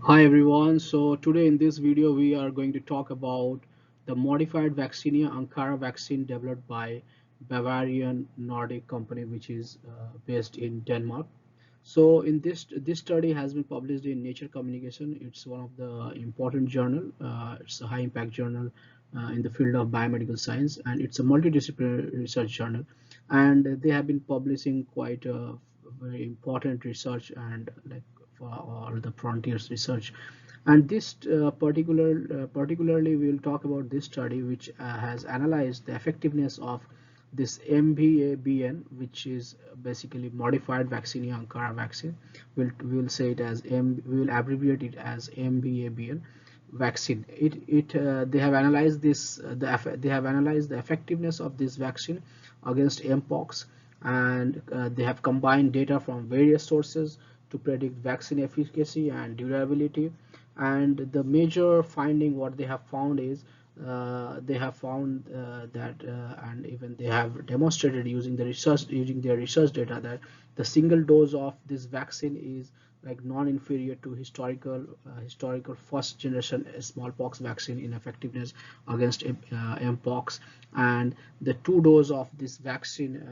Hi everyone. So today in this video we are going to talk about the modified Vaccinia Ankara vaccine developed by Bavarian Nordic company, which is based in Denmark. So in this study has been published in Nature Communication. It's one of the important journal. It's a high impact journal in the field of biomedical science, and it's a multidisciplinary research journal. And they have been publishing quite a very important research and like for all the frontiers research. And this particularly we will talk about this study which has analyzed the effectiveness of this MVABN, which is basically modified Vaccinia Ankara vaccine. We'll say it as we will abbreviate it as MVABN vaccine. They have analyzed they have analyzed the effectiveness of this vaccine against mpox, and they have combined data from various sources to predict vaccine efficacy and durability. And the major finding what they have found is they have found that and even they have demonstrated using their research data that the single dose of this vaccine is like non-inferior to historical first generation smallpox vaccine in effectiveness against mpox. And the two dose of this vaccine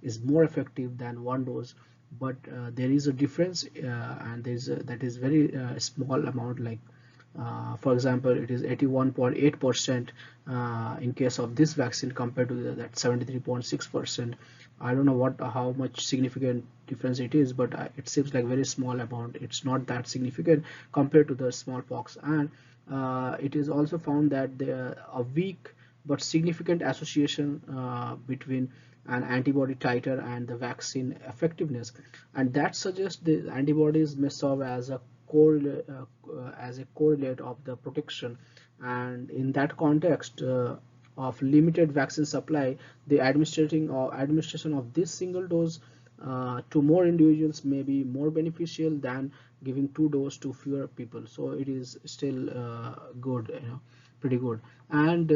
is more effective than one dose, but there is a difference, and that is very small amount, like for example it is 81.8% in case of this vaccine compared to that 73.6%. I don't know what how much significant difference it is, but it seems like very small amount. It's not that significant compared to the smallpox. And it is also found that there a weak but significant association between an antibody titer and the vaccine effectiveness, and that suggests the antibodies may serve as a correlate of the protection. And in that context of limited vaccine supply, the administration of this single dose to more individuals may be more beneficial than giving two doses to fewer people. So it is still good, pretty good. And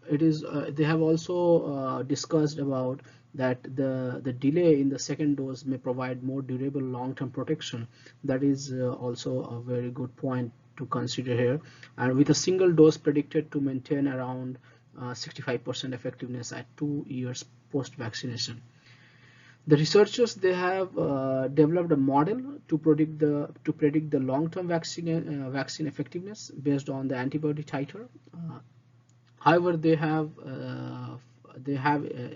it is they have also discussed about that the delay in the second dose may provide more durable long-term protection. That is also a very good point to consider here. And with a single dose predicted to maintain around 65% effectiveness at 2 years post vaccination. The researchers, they have developed a model to predict the long-term vaccine effectiveness based on the antibody titer. However, they have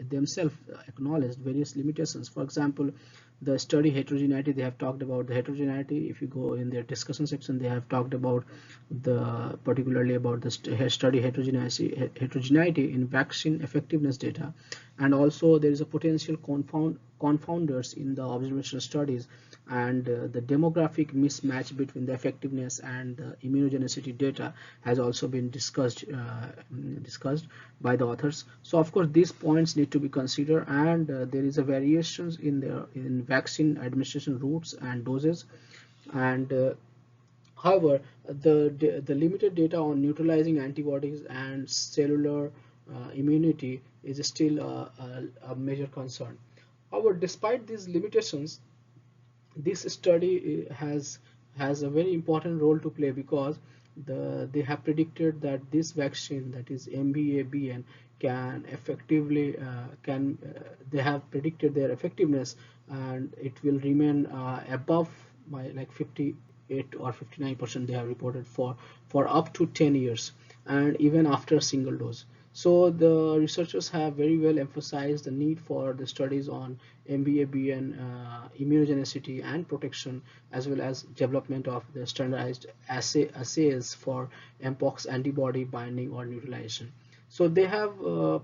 themselves acknowledged various limitations. For example, the study heterogeneity, they have talked about the heterogeneity. If you go in their discussion section, they have talked about particularly about the study heterogeneity in vaccine effectiveness data. And also there is a potential confounders in the observational studies, and the demographic mismatch between the effectiveness and the immunogenicity data has also been discussed by the authors. So of course these points need to be considered, and there is a variations in vaccine administration routes and doses. And however, the limited data on neutralizing antibodies and cellular immunity is still a major concern. However, despite these limitations, this study has a very important role to play, because they have predicted that this vaccine, that is MVABN, can effectively they have predicted their effectiveness, and it will remain above by like 58 or 59% they have reported for up to 10 years, and even after a single dose. So the researchers have very well emphasized the need for the studies on MVABN immunogenicity and protection, as well as development of the standardized assays for mpox antibody binding or neutralization. So they have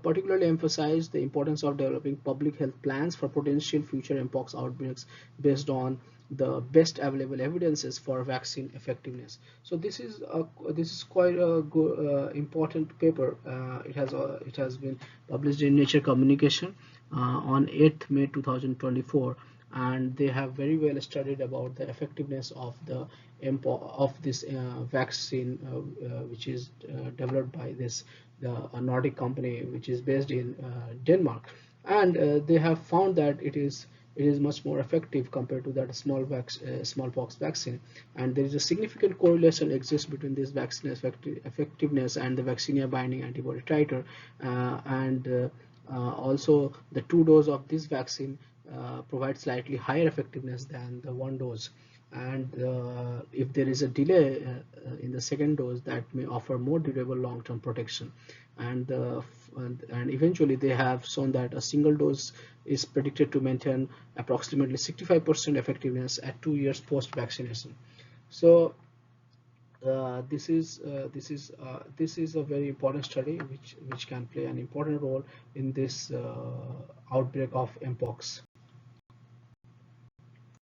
particularly emphasized the importance of developing public health plans for potential future mpox outbreaks based on the best available evidences for vaccine effectiveness. So this is quite a good, important paper. It has been published in Nature Communication on 8th May 2024, and they have very well studied about the effectiveness of the of this vaccine, which is developed by this a Nordic company which is based in Denmark. And they have found that it is much more effective compared to that smallpox vaccine. And there is a significant correlation exists between this vaccine effectiveness and the vaccinia binding antibody titer, and also the 2 dose of this vaccine provide slightly higher effectiveness than the 1 dose. And if there is a delay in the second dose, that may offer more durable long-term protection. And eventually they have shown that a single dose is predicted to maintain approximately 65% effectiveness at 2 years post vaccination. So this is a very important study which can play an important role in this outbreak of mpox.